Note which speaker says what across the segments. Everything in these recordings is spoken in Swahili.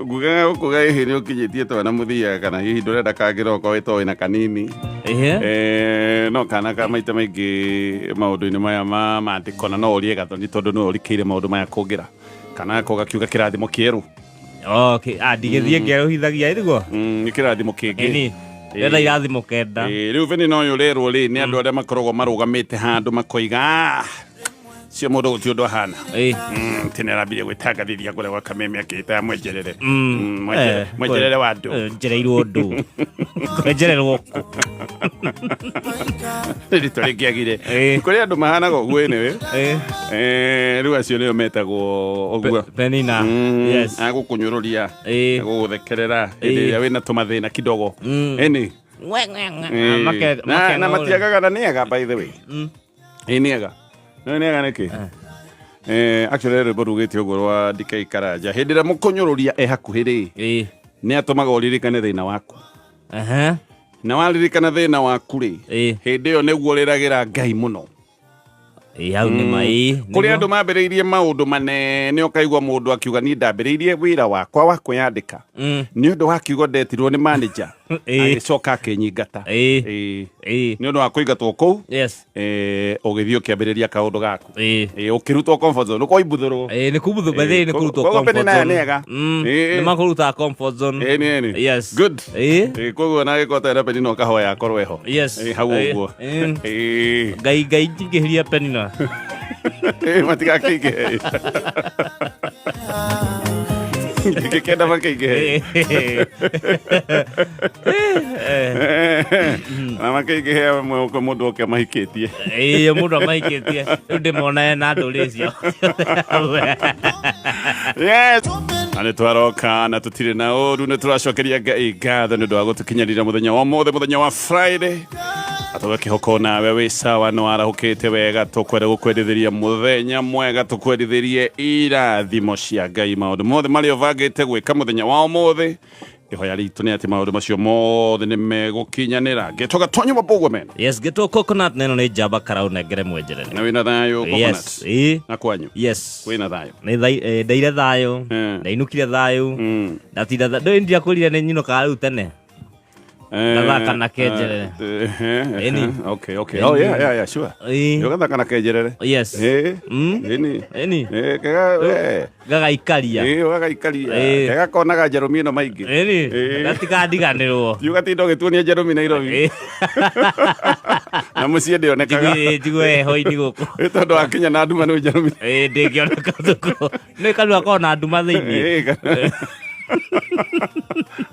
Speaker 1: Nguga ukuga ihi ni ukinyitie twana muthia kana hihi ndurenda kangiroko wito wina kanini no kana ka maita maingi maundu-ini maya ma mandiko na no urie Gatonye tondu no urikire maundu maya kungira kana ko gakiuga kirathimo kieru
Speaker 2: okay ndigithie ngeruhithagia iguo
Speaker 1: ni kirathimo kingi
Speaker 2: Enda irathimo kenda
Speaker 1: riu veni no yurerwo ri ni andu aria makoragwo marugamite handu makoiga cio mundu guti undu hana tene arambire gwitangathithia kure gwa Kameme akita mwenjerere mwenjerere wa ndu
Speaker 2: njereirwo ndu kwenjererwo ku
Speaker 1: rito rikiagire kuri andu mahanaga uguo niwe riu acio nio metagwo oguo
Speaker 2: penina yes
Speaker 1: agukunyururia aguguthekerera iria wina tumathina kidogo eni na matiagaga na niega by the way niega nega niki actually rwimbo rugite uguo rwa DK Karanja hindi ria mukunyururia hakuhi ri ni atumaga uririkane thina waku na waririkana thina waku ri hindi yo niguo riragira Ngai muno
Speaker 2: hau ni mai
Speaker 1: kuri andu mambiriirie maundu manene ukaigwa mundu akiuga ni ndambiriirie wira wakwa wa kuyandika ni undu wa kiugo ndetirwo ni manager agicoka akinyingata ni undu wa kuingatwo kuu ugithio kiambiriria kaundu gaku ukirutwo comfort zone uko ibuthurwo
Speaker 2: ni kubuthu bethe ni kurutwo comfort zone ni makuruta comfort zone
Speaker 1: yes good koguo na gikota na penina kahoya akorwo eho hau uguo
Speaker 2: ngai ngihiria penina
Speaker 1: matiga kige kikenda makige na makige mwe mundu oke mahikitie
Speaker 2: mundu mahikitie ndimona na nduri cio
Speaker 1: yes ane twaroka na tutire na oru ne turacokeria Ngai ngatho ndu wa gutukinyarira muthenya wa mothe muthenya wa Friday atoga kihoko nawe wi sawa no arahukite wega tukwere gukwendithiria muthenya mwega tukwendithirie irathimo cia Ngai maundu mothe mari ovagite gwika muthenya wa mothe ihoya ritu ni ati maundu macio mothe ni megukinyanira gitoga Gatonye Mbugua men
Speaker 2: yes gito coconut neno ni jamba karau negere mwenjerere
Speaker 1: na wina thayo coconut
Speaker 2: yes
Speaker 1: na kwanyu
Speaker 2: yes
Speaker 1: wina thayo
Speaker 2: ni ndeire thayo ndeinukire thayo ndatinda ndo ndia kurire ni nyino karu tene Gathaka na kenjerere
Speaker 1: okay oh yeah sure gathaka na kenjerere
Speaker 2: yes
Speaker 1: eni
Speaker 2: gagaikaria
Speaker 1: kega konaga Jeremy no maingi
Speaker 2: gatikandiganirwo
Speaker 1: yugatindo gituonia Jeremy Nairobi na mucie ndionekaga
Speaker 2: njigwe hoi-ini guku
Speaker 1: tondu akinya na Nduma no Jeremy
Speaker 2: ndingioneka thuku ni kanua kona Nduma thiini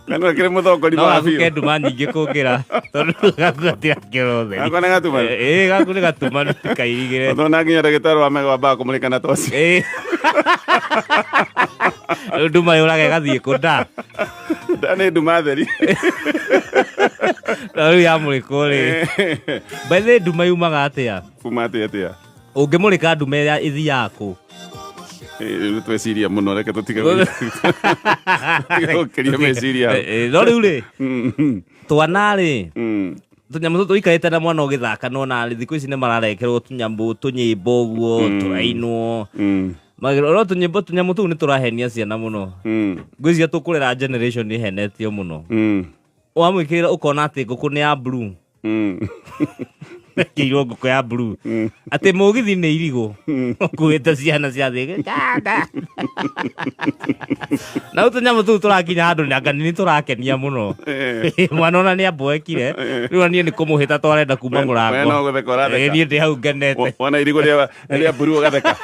Speaker 1: kana kire muthongori
Speaker 2: wa biu no Nduma nyingi kungira tondu gakutira kirothe
Speaker 1: akona gatuma
Speaker 2: gaku ni gatuma kairigire
Speaker 1: thona nginya ndagitari wa mega ba kumulika na Toci
Speaker 2: Nduma yurage gathie kunda
Speaker 1: ndane Nduma theri
Speaker 2: riu ya Mùrìkwa ri bethe Nduma yumaga atia
Speaker 1: kuma atia
Speaker 2: ungimurika Nduma ya ithiaga ku
Speaker 1: tweciria muno reke tutige gukiria meciria
Speaker 2: no riu ri twana ri tunyamu tuikarite na mwana ugithaka no na thiku ici ni mararekerwo tunyamu tunyimbo guo turainwo magiro tunyamu tu ni turahenia ciana muno ngwiciria tukurera generation ni henetio muno wamwikirira ukona ati nguku ni ya blue kiyo nguku ya blue ati mugithi ni irigo kuita ciana cia thi na utunyamu tu turakinya handu na ngani ni turakenia muno mwana ona ni amboekire riu ni kumuhita twarenda kuma murango ni ndi hau ngenete
Speaker 1: wana irigo ria blue gatheka